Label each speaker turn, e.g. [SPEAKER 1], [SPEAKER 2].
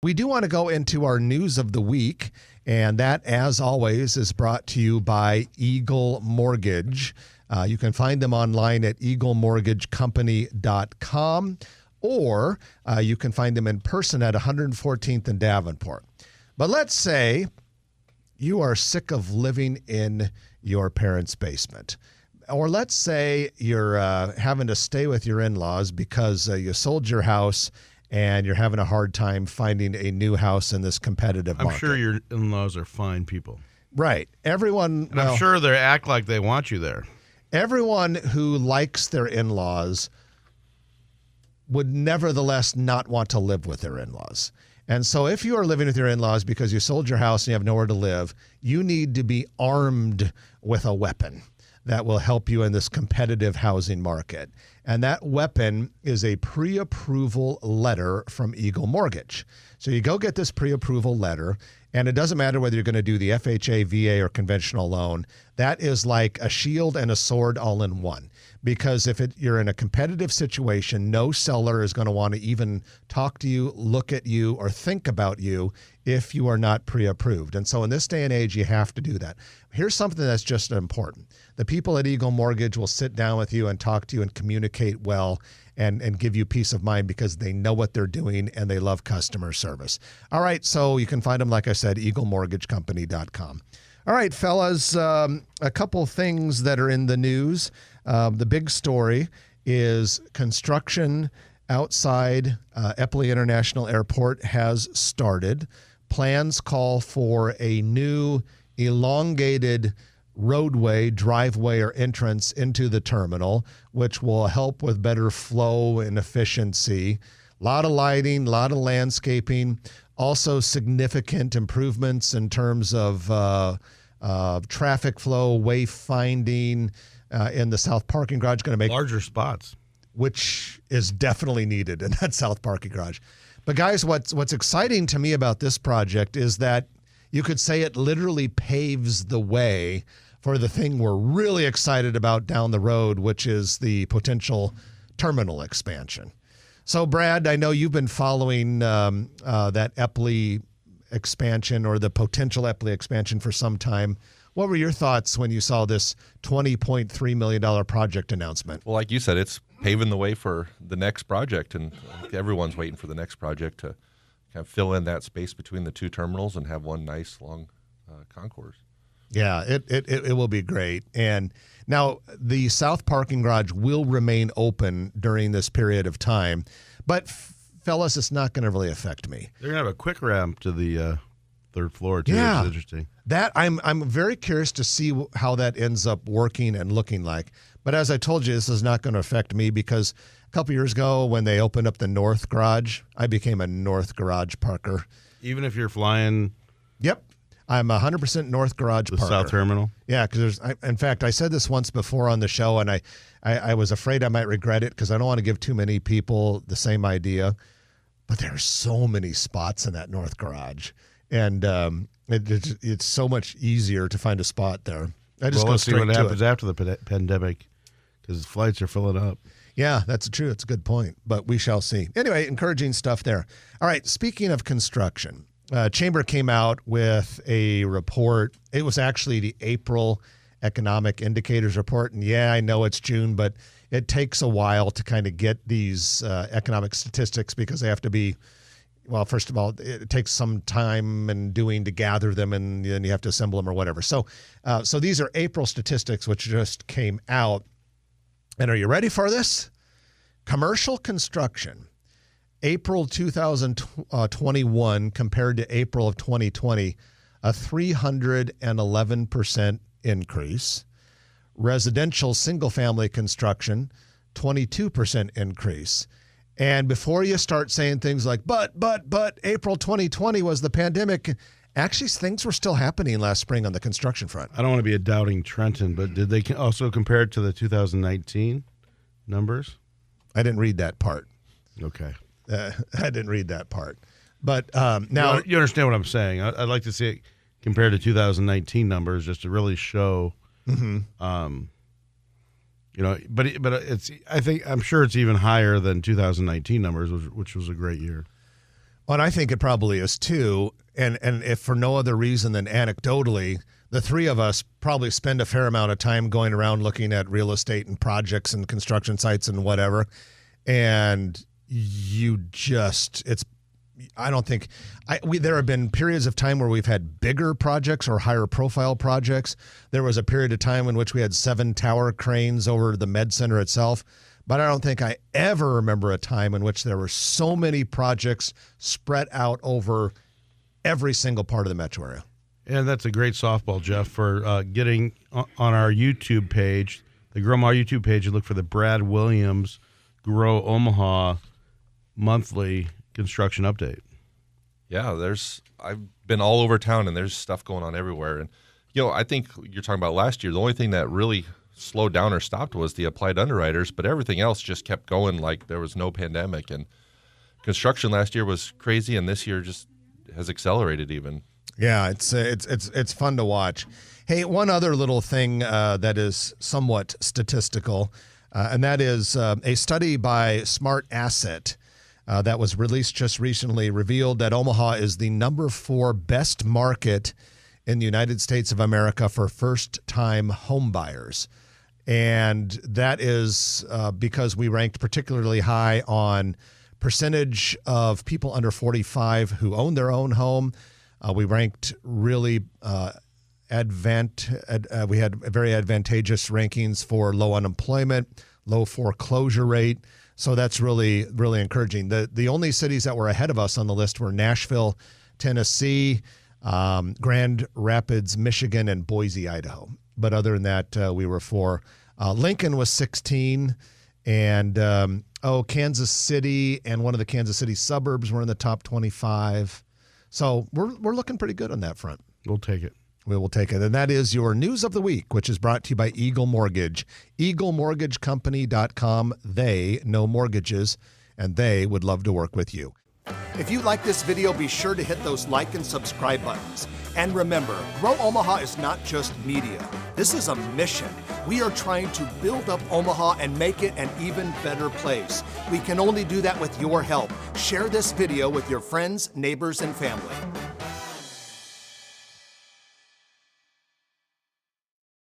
[SPEAKER 1] We do want to go into our news of the week, and that, as always, is brought to you by Eagle Mortgage. You can find them online at eaglemortgagecompany.com, or you can find them in person at 114th and Davenport. But let's say you are sick of living in your parents' basement. Or let's say you're having to stay with your in-laws because you sold your house and you're having a hard time finding a new house in this competitive market.
[SPEAKER 2] I'm sure your in-laws are fine people.
[SPEAKER 1] Right. Everyone.
[SPEAKER 2] And I'm sure they act like they want you there.
[SPEAKER 1] Everyone who likes their in-laws would nevertheless not want to live with their in-laws. And so if you are living with your in-laws because you sold your house and you have nowhere to live, you need to be armed with a weapon that will help you in this competitive housing market. And that weapon is a pre-approval letter from Eagle Mortgage. So you go get this pre-approval letter, and it doesn't matter whether you're going to do the FHA, VA, or conventional loan. That is like a shield and a sword all in one. Because if you're in a competitive situation, no seller is going to want to even talk to you, look at you, or think about you if you are not pre-approved. And so in this day and age, you have to do that. Here's something that's just important. The people at Eagle Mortgage will sit down with you and talk to you and communicate well and give you peace of mind because they know what they're doing and they love customer service. All right, so you can find them, like I said, eaglemortgagecompany.com. All right, fellas, a couple things that are in the news. The big story is construction outside Eppley International Airport has started. Plans call for a new elongated roadway, driveway, or entrance into the terminal, which will help with better flow and efficiency. A lot of lighting, a lot of landscaping, also significant improvements in terms of traffic flow, wayfinding in the south parking garage. Going to make
[SPEAKER 2] larger spots,
[SPEAKER 1] which is definitely needed in that south parking garage. But guys, what's exciting to me about this project is that you could say it literally paves the way for the thing we're really excited about down the road, which is the potential terminal expansion. So, Brad, I know you've been following that Eppley expansion or the potential Eppley expansion for some time. What were your thoughts when you saw this $20.3 million project announcement?
[SPEAKER 3] Well, like you said, it's paving the way for the next project, and I think everyone's waiting for the next project to kind of fill in that space between the two terminals and have one nice long concourse.
[SPEAKER 1] Yeah, it will be great. And now the south parking garage will remain open during this period of time, but fellas, it's not going to really affect me.
[SPEAKER 2] They're going to have a quick ramp to the third floor too.
[SPEAKER 1] Yeah,
[SPEAKER 2] which is interesting.
[SPEAKER 1] That I'm very curious to see how that ends up working and looking like. But as I told you, this is not going to affect me because a couple years ago when they opened up the north garage, I became a north garage parker.
[SPEAKER 2] Even if you're flying.
[SPEAKER 1] Yep. I'm 100% north garage parker.
[SPEAKER 2] The south terminal?
[SPEAKER 1] Yeah, because in fact, I said this once before on the show, and I was afraid I might regret it because I don't want to give too many people the same idea. But there are so many spots in that north garage, and it's so much easier to find a spot there. I just
[SPEAKER 2] let's see what happens
[SPEAKER 1] it.
[SPEAKER 2] after the pandemic because flights are filling up.
[SPEAKER 1] Yeah, that's true. It's a good point, but we shall see. Anyway, encouraging stuff there. All right, speaking of construction, Chamber came out with a report. It was actually the April Economic Indicators Report. And yeah, I know it's June, but it takes a while to kind of get these economic statistics because they have to be, well, first of all, it takes some time and doing to gather them, and then you have to assemble them or whatever. So these are April statistics, which just came out. And are you ready for this? Commercial construction. April 2021 compared to April of 2020, a 311% increase. Residential single-family construction, 22% increase. And before you start saying things like, but, April 2020 was the pandemic, actually things were still happening last spring on the construction front.
[SPEAKER 2] I don't want to be a doubting Trenton, but did they also compare it to the 2019 numbers?
[SPEAKER 1] I didn't read that part.
[SPEAKER 2] Okay.
[SPEAKER 1] I didn't read that part. But now
[SPEAKER 2] you understand what I'm saying. I'd like to see it compared to 2019 numbers just to really show, but it's, I'm sure it's even higher than 2019 numbers, which was a great year.
[SPEAKER 1] Well, and I think it probably is too. And if for no other reason than anecdotally, the three of us probably spend a fair amount of time going around looking at real estate and projects and construction sites and whatever. And I don't think there have been periods of time where we've had bigger projects or higher profile projects. There was a period of time in which we had 7 tower cranes over the med center itself. But I don't think I ever remember a time in which there were so many projects spread out over every single part of the metro area.
[SPEAKER 2] And that's a great softball, Jeff, for getting on our YouTube page, the Growmar YouTube page, and look for the Brad Williams Grow Omaha monthly construction update.
[SPEAKER 3] Yeah, I've been all over town, and there's stuff going on everywhere. And, I think you're talking about last year, the only thing that really slowed down or stopped was the applied underwriters, but everything else just kept going like there was no pandemic. And construction last year was crazy, and this year just has accelerated even.
[SPEAKER 1] Yeah, it's fun to watch. Hey, one other little thing that is somewhat statistical, and that is a study by SmartAsset that was released just recently revealed that Omaha is the number 4 best market in the United States of America for first-time home buyers. And that is because we ranked particularly high on percentage of people under 45 who own their own home. We ranked really we had very advantageous rankings for low unemployment, low foreclosure rate. So that's really, really encouraging. The only cities that were ahead of us on the list were Nashville, Tennessee, Grand Rapids, Michigan, and Boise, Idaho. But other than that, we were 4. Lincoln was 16, and Kansas City and one of the Kansas City suburbs were in the top 25. So we're looking pretty good on that front.
[SPEAKER 2] We'll take it.
[SPEAKER 1] We will take it. And that is your news of the week, which is brought to you by Eagle Mortgage. EagleMortgageCompany.com. They know mortgages, and they would love to work with you.
[SPEAKER 4] If you like this video, be sure to hit those like and subscribe buttons. And remember, Grow Omaha is not just media. This is a mission. We are trying to build up Omaha and make it an even better place. We can only do that with your help. Share this video with your friends, neighbors, and family.